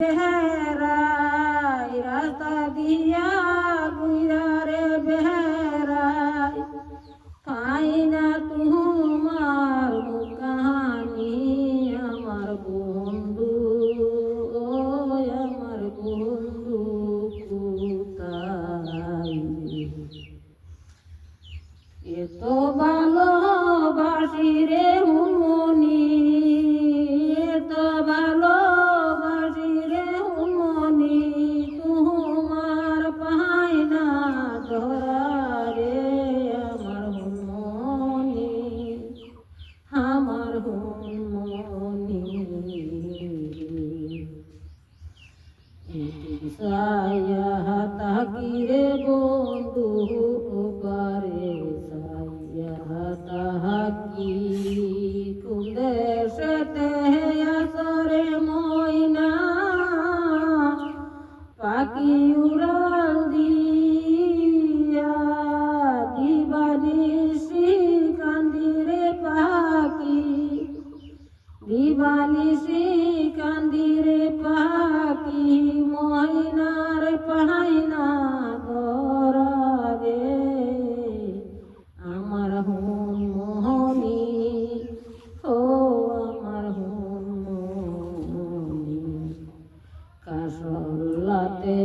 বেহেরাই রাস্তা দিয়া গুইরারে বেহেরাই পাই না তোমার কাহানি আমার বন্ধু ও আমার বন্ধু কোথায় এত ভালোবাসি রে হুমনি এত ভালোবাসি রে হুমনি তোমার পাই না ধরা রে আমার হুমনি আমার হুমনি সায়া তাকি রে বন্ধু পারে সায়া তাকি কুদেশতে আসরে ময়না পাখি উড়াল দিয়া দিবানিশি কান্দিরে পাখি দিবানিশি কান্দিরে পাখি ময়নার পাহাইনা ধরা রে আমার হুমনি ও আমার হুমনি কাসলাতে